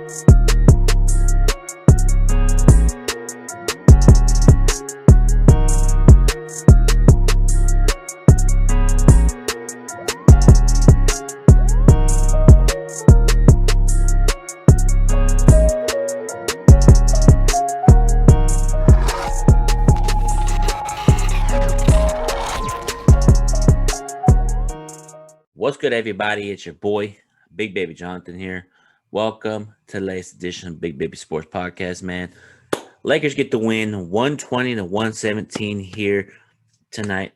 What's good, everybody? It's your boy, Big Baby Jonathan here. Welcome to the latest edition of Big Baby Sports Podcast, man. Lakers get the win, 120 to 117 here tonight.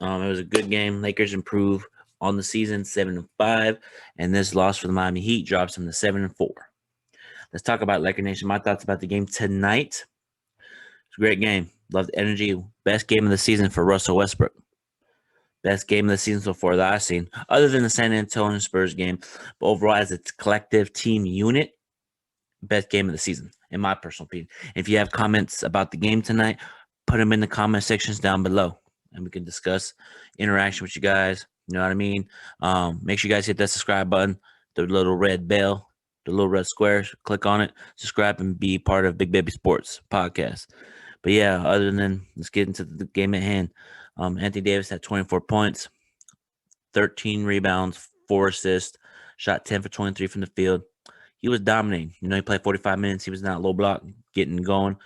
It was a good game. Lakers improve on the season, 7-5, and this loss for the Miami Heat drops them to 7-4. Let's talk about Laker Nation. My thoughts about the game tonight. It's a great game. Love the energy. Best game of the season for Russell Westbrook. Best game of the season so far that I've seen, other than the San Antonio Spurs game. But overall, as a collective team unit, best game of the season, in my personal opinion. If you have comments about the game tonight, put them in the comment sections down below, and we can discuss interaction with you guys. You know what I mean? Make sure you guys hit that subscribe button, the little red bell, the little red square. Click on it, subscribe, and be part of Big Baby Sports Podcast. But yeah, other than let's get into the game at hand. Anthony Davis had 24 points, 13 rebounds, 4 assists, shot 10 for 23 from the field. He was dominating. You know, he played 45 minutes. He was not low block, getting going,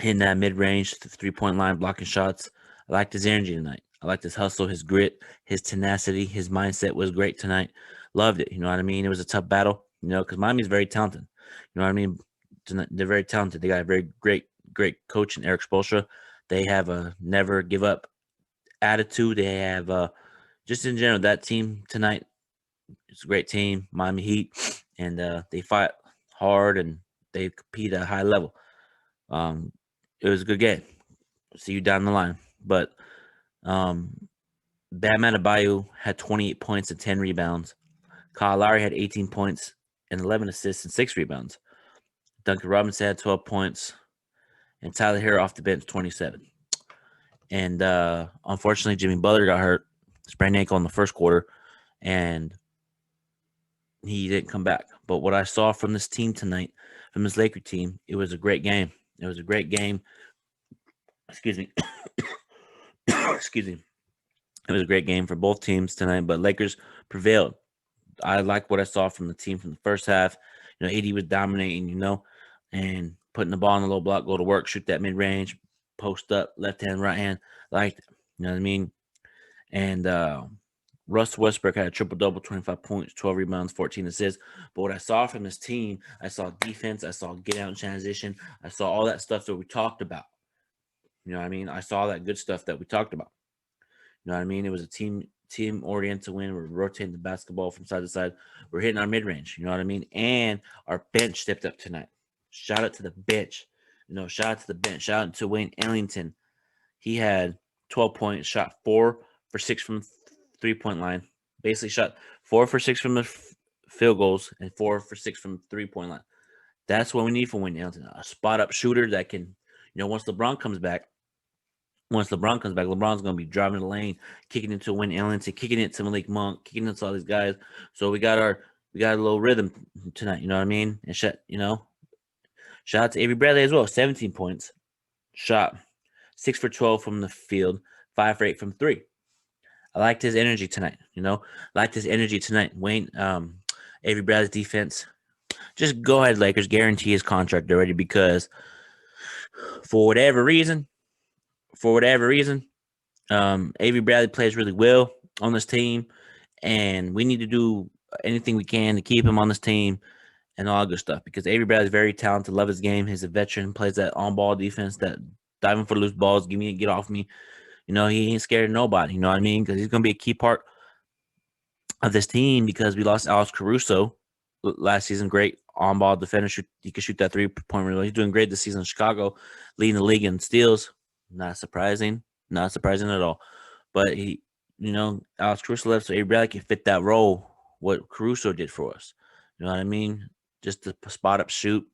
hitting that mid-range, three-point line, blocking shots. I liked his energy tonight. I liked his hustle, his grit, his tenacity. His mindset was great tonight. Loved it. You know what I mean? It was a tough battle, you know, because Miami's very talented. You know what I mean? They're very talented. They got a very great coach in Eric Spoelstra. They have a never give up attitude. They have just in general, that team tonight, it's a great team, Miami Heat, and they fight hard and they compete at a high level. It was a good game. See you down the line. But Bam Adebayo had 28 points and 10 rebounds. Kyle Lowry had 18 points and 11 assists and 6 rebounds. Duncan Robinson had 12 points. And Tyler Hero off the bench, 27. And unfortunately, Jimmy Butler got hurt, sprained ankle in the first quarter, and he didn't come back. But what I saw from this team tonight, from this Laker team, it was a great game. It was a great game. Excuse me. Excuse me. It was a great game for both teams tonight, but Lakers prevailed. I like what I saw from the team from the first half. You know, AD was dominating, you know, and putting the ball in the low block, go to work, shoot that mid-range, post up, left hand, right hand. Liked it. You know what I mean? And Russ Westbrook had a triple-double, 25 points, 12 rebounds, 14 assists. But what I saw from this team, I saw defense, I saw get out in transition, I saw all that stuff that we talked about. You know what I mean? I saw that good stuff that we talked about. You know what I mean? It was a team-oriented win. We're rotating the basketball from side to side. We're hitting our mid-range. You know what I mean? And our bench stepped up tonight. Shout out to the bench. You know, shout out to the bench. Shout out to Wayne Ellington. He had 12 points, shot 4 for 6 from the three-point line. Basically shot 4 for 6 from the field goals and 4 for 6 from the three-point line. That's what we need from Wayne Ellington. A spot-up shooter that can, you know, once LeBron comes back, LeBron's going to be driving the lane, kicking into Wayne Ellington, kicking it to Malik Monk, kicking it to all these guys. So we got a little rhythm tonight, you know what I mean? And shout out to Avery Bradley as well, 17 points. Shot 6 for 12 from the field, 5 for 8 from 3. I liked his energy tonight, you know. Wayne, Avery Bradley's defense. Just go ahead, Lakers. Guarantee his contract already because for whatever reason, Avery Bradley plays really well on this team, and we need to do anything we can to keep him on this team and all good stuff because Avery Bradley is very talented, love his game. He's a veteran, plays that on-ball defense, that diving for loose balls, get off me. You know, he ain't scared of nobody, you know what I mean? Because he's going to be a key part of this team because we lost Alex Caruso last season. Great on-ball defender. He could shoot that three-point really well. He's doing great this season in Chicago, leading the league in steals. Not surprising at all. But he, you know, Alex Caruso left, so Avery Bradley can fit that role, what Caruso did for us. You know what I mean? Just to spot up, shoot,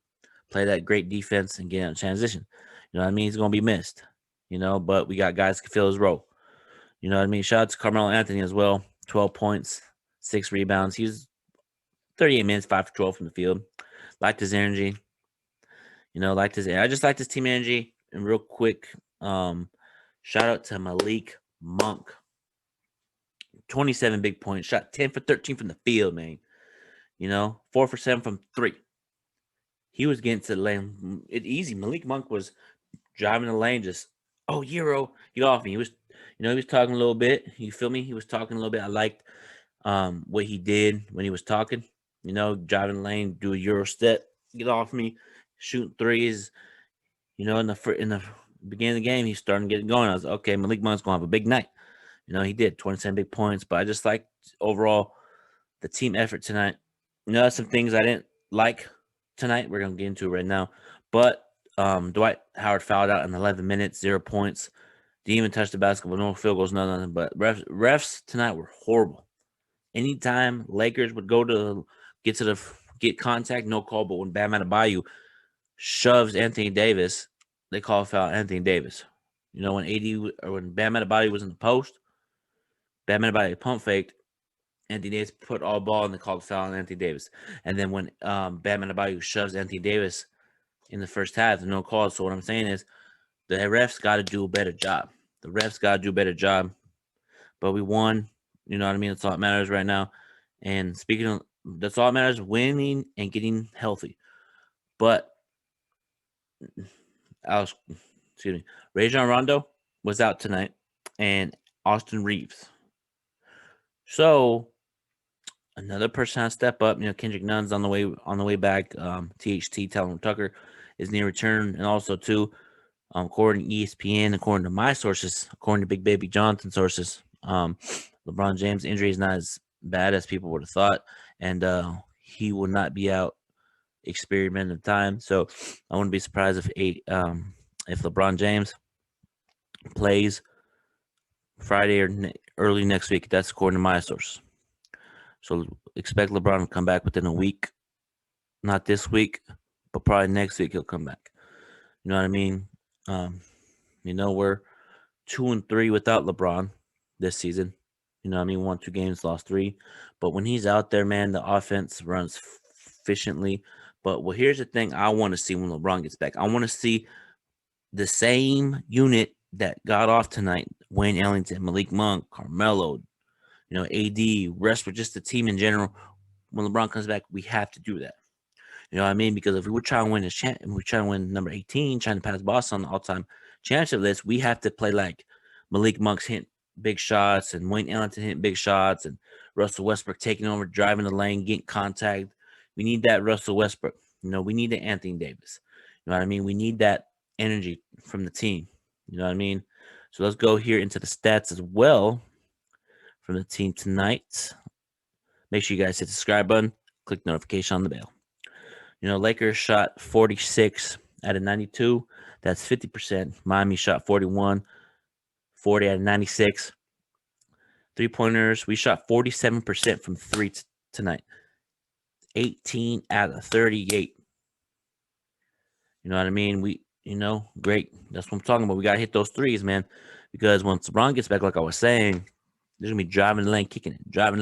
play that great defense, and get out in transition. You know what I mean? He's going to be missed, you know, but we got guys who can fill his role. You know what I mean? Shout out to Carmelo Anthony as well. 12 points, 6 rebounds. He's 38 minutes, 5 for 12 from the field. Liked his energy. I just liked his team energy. And real quick, shout out to Malik Monk. 27 big points. Shot 10 for 13 from the field, man. 4 for 7 from 3. He was getting to the lane. Easy. Malik Monk was driving the lane, just, Euro, get off me. He was, he was talking a little bit. You feel me? He was talking a little bit. I liked what he did when he was talking. Driving the lane, do a Euro step, get off me, shooting threes. In the beginning of the game, he's starting to get it going. I was like, okay, Malik Monk's gonna have a big night. He did 27 big points, but I just like overall the team effort tonight. That's some things I didn't like tonight. We're gonna get into it right now. But Dwight Howard fouled out in 11 minutes, 0 points. Didn't even touch the basketball, no field goals, nothing. But refs tonight were horrible. Anytime Lakers would go to get contact, no call. But when Bam Adebayo shoves Anthony Davis, they call a foul Anthony Davis. When Bam Adebayo was in the post, Bam Adebayo pump faked. Anthony Davis put all ball and they called a foul on Anthony Davis. And then when Bam Adebayo shoves Anthony Davis in the first half, no call. So what I'm saying is the refs got to do a better job. But we won. You know what I mean? That's all that matters right now. And speaking of, that's all that matters, winning and getting healthy. But Rajon Rondo was out tonight, and Austin Reeves. So another person has to step up. Kendrick Nunn's on the way back. THT Talon Tucker is near return, and also too, according to ESPN, according to my sources, according to Big Baby Johnson sources, LeBron James' injury is not as bad as people would have thought, and he will not be out experimental time. So I wouldn't be surprised if LeBron James plays Friday or early next week. That's according to my source. So expect LeBron to come back within a week. Not this week, but probably next week he'll come back. You know what I mean? We're 2-3 without LeBron this season. Won 2 games, lost 3. But when he's out there, man, the offense runs efficiently. But here's the thing I want to see when LeBron gets back. I want to see the same unit that got off tonight. Wayne Ellington, Malik Monk, Carmelo, AD, Westbrook, just the team in general. When LeBron comes back, we have to do that. You know what I mean? Because if we were trying to win we're trying to win number 18, trying to pass Boston on the all-time championship list, we have to play like Malik Monk's hitting big shots and Wayne Ellington hitting big shots and Russell Westbrook taking over, driving the lane, getting contact. We need that Russell Westbrook. We need the Anthony Davis. You know what I mean? We need that energy from the team. You know what I mean? So let's go here into the stats as well from the team tonight. Make sure you guys hit the subscribe button, click notification on the bell. Lakers shot 46 out of 92. That's 50%. Miami shot 41, 40 out of 96. 3-pointers, we shot 47% from 3 tonight. 18 out of 38. You know what I mean? Great. That's what I'm talking about. We got to hit those threes, man. Because once LeBron gets back, like I was saying, there's going to be driving the lane, kicking it. So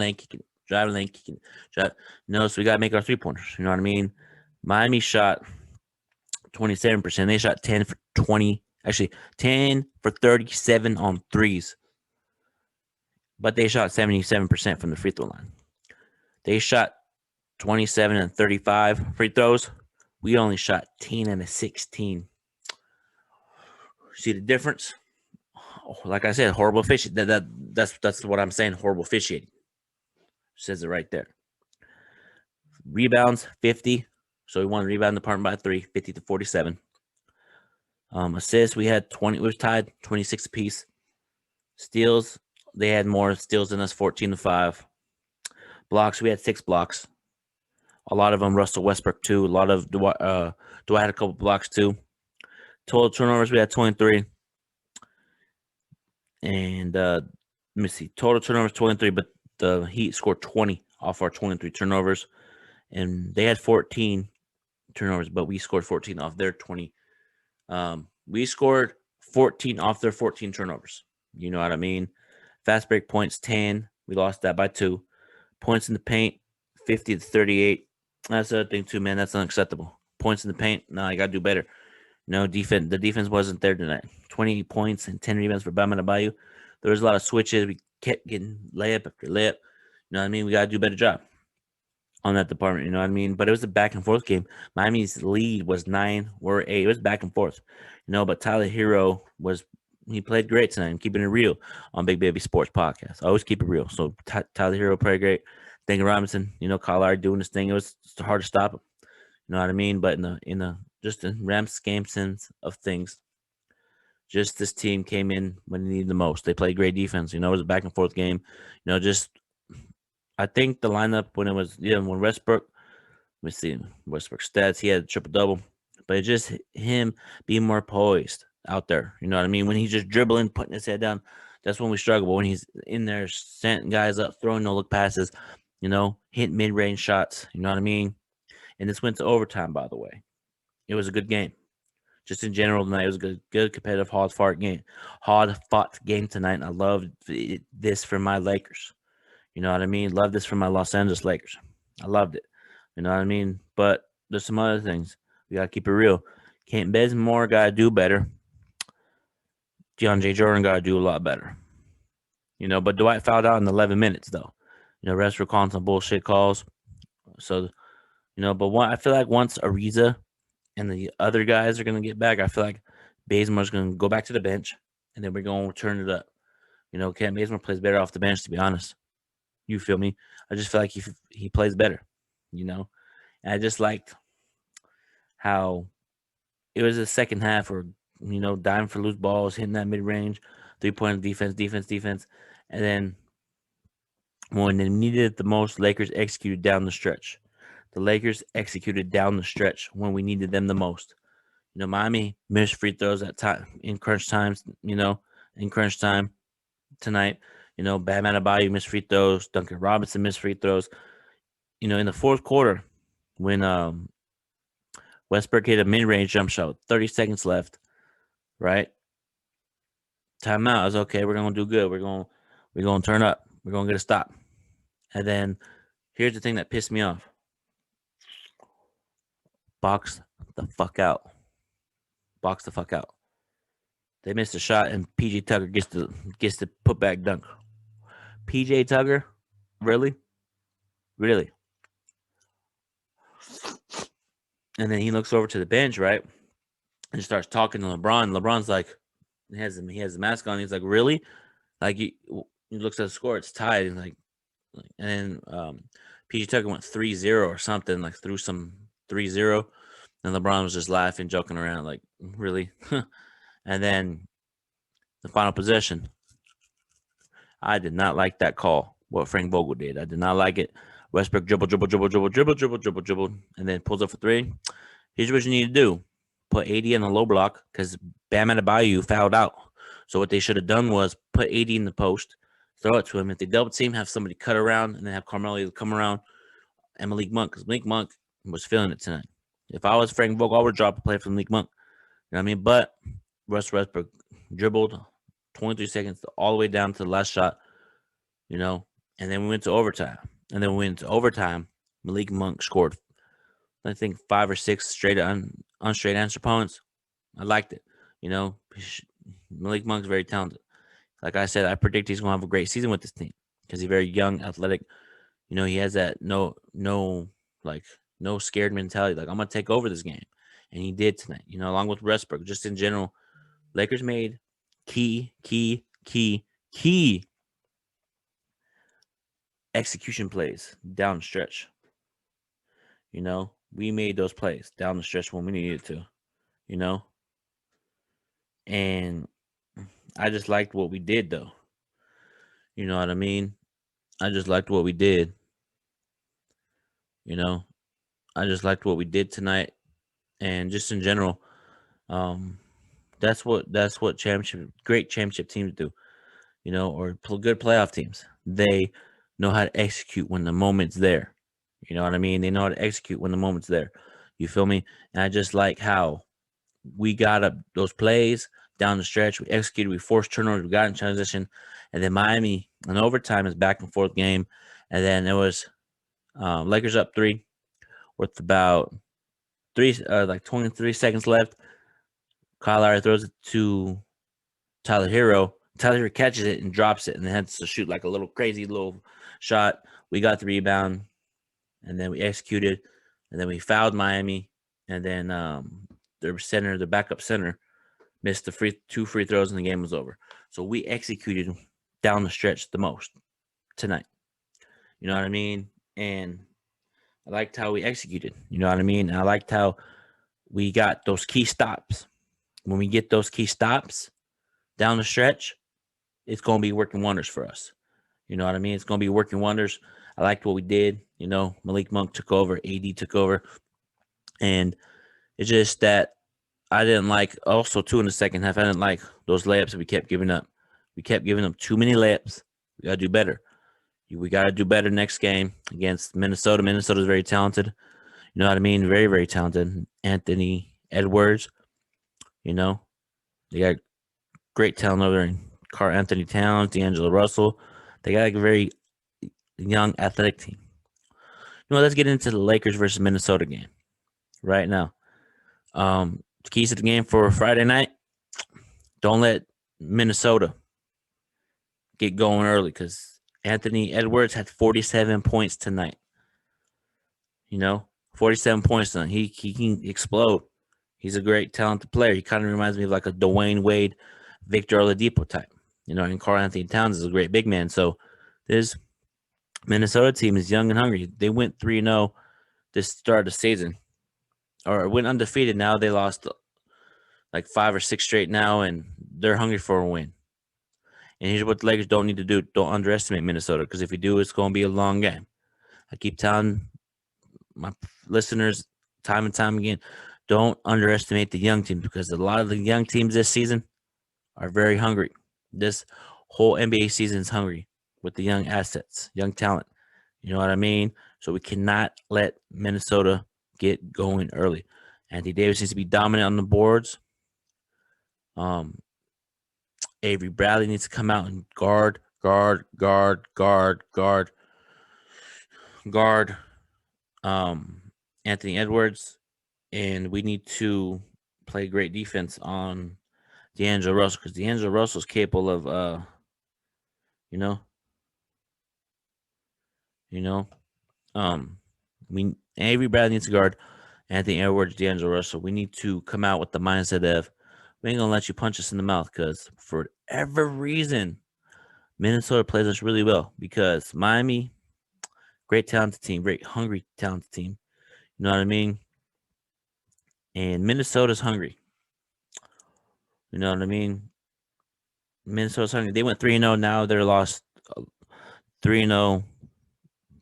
we got to make our 3-pointers. You know what I mean? Miami shot 27%. They shot 10 for 20. Actually, 10 for 37 on threes. But they shot 77% from the free throw line. They shot 27 and 35 free throws. We only shot 10 and 16. See the difference? Like I said, horrible officiating. That's what I'm saying. Horrible officiating. Says it right there. Rebounds 50. So we won the rebound department by 3, 50 to 47. Assists, we had 20. We were tied 26 apiece. Steals, they had more steals than us, 14 to 5. Blocks, we had 6 blocks. A lot of them Russell Westbrook too. A lot of Dwight had a couple blocks too. Total turnovers, we had 23. And let me see. Total turnovers 23, but the Heat scored 20 off our 23 turnovers. And they had 14 turnovers, but we scored 14 off their 20. We scored 14 off their 14 turnovers. You know what I mean? Fast break points 10. We lost that by 2. Points in the paint 50-38. That's the other thing too, man. That's unacceptable. Points in the paint. No, you gotta do better. No defense. The defense wasn't there tonight. 20 points and 10 rebounds for Bam Adebayo. There was a lot of switches. We kept getting layup after layup. You know what I mean? We gotta do a better job on that department. You know what I mean? But it was a back and forth game. Miami's lead was 9 or 8. It was back and forth. You know, but Tyler Hero he played great tonight. I'm keeping it real on Big Baby Sports Podcast. I always keep it real. So Tyler Hero played great. Duncan Robinson, Kyle Lowry doing his thing. It was hard to stop him. You know what I mean? But just in Rams game sense of things, just this team came in when they needed the most. They played great defense. It was a back and forth game. I think the lineup when Westbrook, let me see Westbrook stats. He had a triple double, but it's just him being more poised out there. You know what I mean? When he's just dribbling, putting his head down, that's when we struggle. But when he's in there, setting guys up, throwing no look passes, hitting mid range shots. You know what I mean? And this went to overtime, by the way. It was a good game. Just in general tonight, it was a good competitive, hard-fought game tonight. And I love this for my Lakers. You know what I mean? Love this for my Los Angeles Lakers. I loved it. You know what I mean? But there's some other things. We got to keep it real. Kent Bazemore got to do better. DeAndre Jordan got to do a lot better. But Dwight fouled out in 11 minutes, though. Refs were calling some bullshit calls. So, but I feel like once Ariza and the other guys are going to get back, I feel like Bazemore's going to go back to the bench, and then we're going to turn it up. Kent Bazemore plays better off the bench, to be honest. You feel me? I just feel like he plays better, And I just liked how it was the second half where, diving for loose balls, hitting that mid-range, three-point defense. And then when they needed it the most, Lakers executed down the stretch. The Lakers executed down the stretch when we needed them the most. Miami missed free throws at time in crunch times, in crunch time tonight. Bam Adebayo missed free throws. Duncan Robinson missed free throws. In the fourth quarter, when Westbrook hit a mid-range jump shot with 30 seconds left, right? Timeout. I was okay. We're gonna do good. We're gonna turn up. We're gonna get a stop. And then here's the thing that pissed me off. Box the fuck out. They missed a shot, and PJ Tucker gets the put back dunk. PJ Tucker, really? And then he looks over to the bench, right, and starts talking to LeBron. LeBron's like, he has the mask on. He's like, really? Like he looks at the score, it's tied. And and then PJ Tucker went 3-0 or something, like threw some 3-0. And LeBron was just laughing, joking around, like, really? And then the final possession. I did not like that call, what Frank Vogel did. I did not like it. Westbrook dribble, and then pulls up for three. Here's what you need to do. Put AD in the low block because Bam Adebayo fouled out. So what they should have done was put AD in the post, throw it to him. If they double team, have somebody cut around, and then have Carmelo come around and Malik Monk, because Malik Monk was feeling it tonight. If I was Frank Vogel, I would drop a play from Malik Monk. You know what I mean? But Westbrook dribbled 23 seconds all the way down to the last shot, and then we went to overtime. Malik Monk scored, I think, 5 or 6 straight unstraight answer points. I liked it. Malik Monk's very talented. Like I said, I predict he's going to have a great season with this team because he's very young, athletic. He has that no scared mentality. Like, I'm going to take over this game. And he did tonight, along with Westbrook. Just in general, Lakers made key execution plays down the stretch. We made those plays down the stretch when we needed to, and I just liked what we did, though. You know what I mean? I just liked what we did. I just liked what we did tonight, and just in general, that's what great championship teams do, or good playoff teams. They know how to execute when the moment's there. You know what I mean? They know how to execute when the moment's there. You feel me? And I just like how we got up those plays down the stretch. We executed. We forced turnovers. We got in transition. And then Miami, in overtime, is back and forth game. And then it was Lakers up 3 with about 23 seconds left. Kyle Lowry throws it to Tyler Hero. Tyler Hero catches it and drops it, and then has to shoot like a little crazy little shot. We got the rebound, and then we executed, and then we fouled Miami, and then the backup center, missed the 2 free throws, and the game was over. So we executed down the stretch the most tonight. You know what I mean? And I liked how we executed. You know what I mean? And I liked how we got those key stops. When we get those key stops down the stretch, it's going to be working wonders for us. You know what I mean? It's going to be working wonders. I liked what we did. You know, Malik Monk took over, AD took over. And it's just that I didn't like, also, too, in the second half, I didn't like those layups that we kept giving up. We kept giving up too many layups. We got to do better. We got to do better next game against Minnesota. Minnesota's very talented. You know what I mean? Very, very talented. Anthony Edwards, you know, they got great talent over there in Karl-Anthony Towns, D'Angelo Russell. They got like a very young, athletic team. You know, let's get into the Lakers versus Minnesota game right now. The keys to the game for Friday night, don't let Minnesota get going early because Anthony Edwards had 47 points tonight. You know, 47 points tonight. He can explode. He's a great, talented player. He kind of reminds me of like a Dwayne Wade, Victor Oladipo type. You know, and Karl-Anthony Towns is a great big man. So this Minnesota team is young and hungry. They went 3-0 this start of the season, or went undefeated. Now they lost like 5 or 6 straight now, and they're hungry for a win. And here's what the Lakers don't need to do. Don't underestimate Minnesota, because if you do, it's going to be a long game. I keep telling my listeners time and time again, don't underestimate the young teams, because a lot of the young teams this season are very hungry. This whole NBA season is hungry with the young assets, young talent. You know what I mean? So we cannot let Minnesota get going early. Anthony Davis needs to be dominant on the boards. Avery Bradley needs to come out and guard Anthony Edwards, and we need to play great defense on D'Angelo Russell, because D'Angelo Russell is capable of, Avery Bradley needs to guard Anthony Edwards, D'Angelo Russell. We need to come out with the mindset of, we ain't gonna let you punch us in the mouth, because for whatever reason, Minnesota plays us really well, because Miami, great talented team, very hungry talented team. You know what I mean? And Minnesota's hungry. You know what I mean? Minnesota's hungry. They went 3-0. Now they're lost 3-0.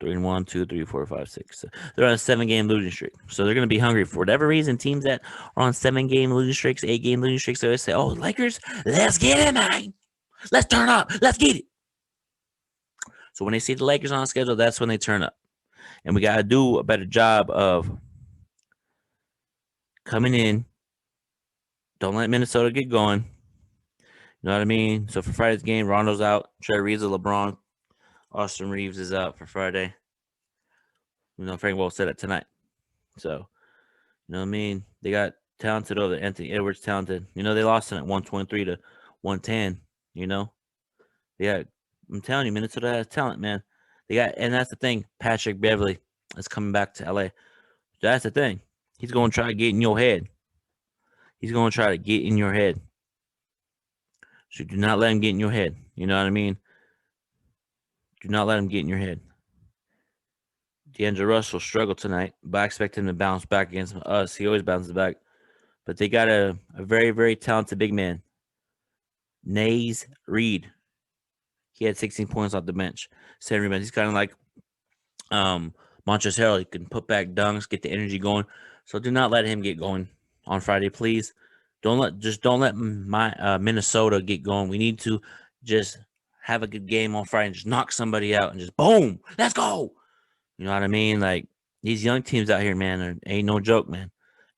3-1, 2, 3, 4, 5, 6. They're on a 7-game losing streak. So they're going to be hungry. For whatever reason, teams that are on 7-game losing streaks, 8-game losing streaks, they always say, oh, Lakers, let's get it, man. Let's turn up. Let's get it. So when they see the Lakers on schedule, that's when they turn up. And we got to do a better job of coming in. Don't let Minnesota get going. You know what I mean? So for Friday's game, Rondo's out. Trey Reeves and LeBron. Austin Reeves is out for Friday. You know, Frank Wall said it tonight. So, you know what I mean? They got talented over there. Anthony Edwards talented. You know, they lost tonight 123 to 110. You know? Yeah, I'm telling you, Minnesota has talent, man. And that's the thing. Patrick Beverly is coming back to LA. That's the thing. He's going to try to get in your head. He's going to try to get in your head. So do not let him get in your head. You know what I mean? Do not let him get in your head. D'Angelo Russell struggled tonight, but I expect him to bounce back against us. He always bounces back. But they got a very, very talented big man, Naz Reid. He had 16 points off the bench. 7 rebounds. He's kind of like Montrezl Harrell. He can put back dunks, get the energy going. So do not let him get going on Friday, please. Don't let my Minnesota get going. We need to just have a good game on Friday and just knock somebody out and just boom, let's go. You know what I mean? Like, these young teams out here, man, ain't no joke, man.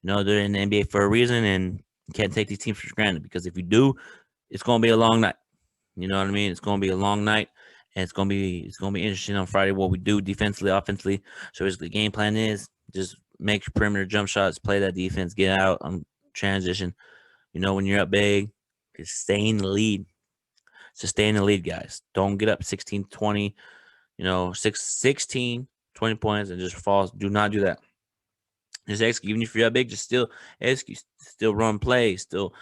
You know, they're in the NBA for a reason, and you can't take these teams for granted, because if you do, it's going to be a long night. You know what I mean? It's going to be a long night, And it's gonna be interesting on Friday what we do defensively, offensively. So the game plan is just make perimeter jump shots, play that defense, get out on transition. When you're up big, just stay in the lead. Sustain the lead, guys. Don't get up 16, 20, 16, 20 points and just fall. Do not do that. Just execute. Even if you're up big, just still execute, still run plays, still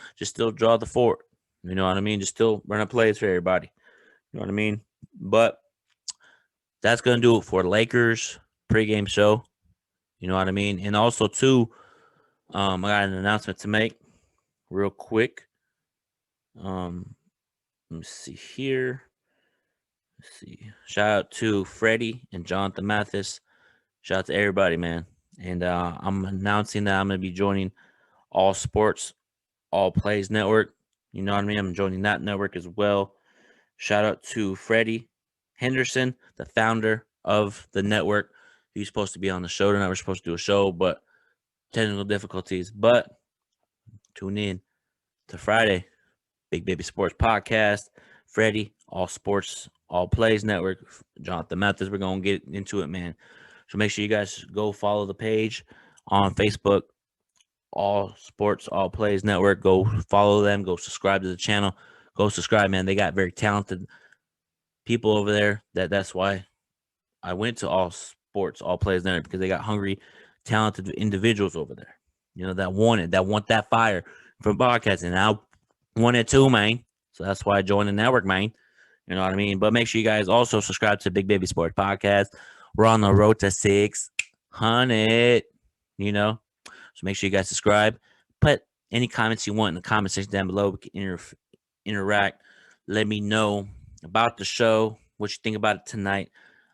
draw the fort. You know what I mean? Just still run up plays for everybody. You know what I mean? But that's gonna do it for Lakers pregame show. You know what I mean? And also too, I got an announcement to make real quick. Let me see here. Let's see. Shout out to Freddie and Jonathan Mathis. Shout out to everybody, man. And I'm announcing that I'm gonna be joining All Sports, All Plays Network. You know what I mean? I'm joining that network as well. Shout out to Freddie Henderson, the founder of the network. He's supposed to be on the show tonight. We're supposed to do a show, but technical difficulties. But tune in to Friday, Big Baby Sports Podcast. Freddie, All Sports, All Plays Network. Jonathan Mathis, we're going to get into it, man. So make sure you guys go follow the page on Facebook, All Sports, All Plays Network. Go follow them. Go subscribe to the channel. Go subscribe, man. They got very talented people over there. That's why I went to All Sports, All Plays Network, because they got hungry, talented individuals over there. That want that fire from podcasting. And I want it too, man. So that's why I joined the network, man. You know what I mean? But make sure you guys also subscribe to Big Baby Sports Podcast. We're on the road to 600, So make sure you guys subscribe. Put any comments you want in the comment section down below. We can interact. Let me know about the show, what you think about it tonight.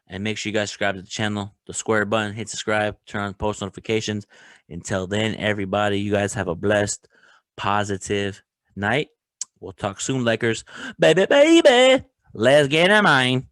And make sure you guys subscribe to the channel. The square button, hit subscribe, turn on post notifications. Until then, everybody, you guys have a blessed, positive night. We'll talk soon, Lakers. Baby, baby. Let's get it, mine.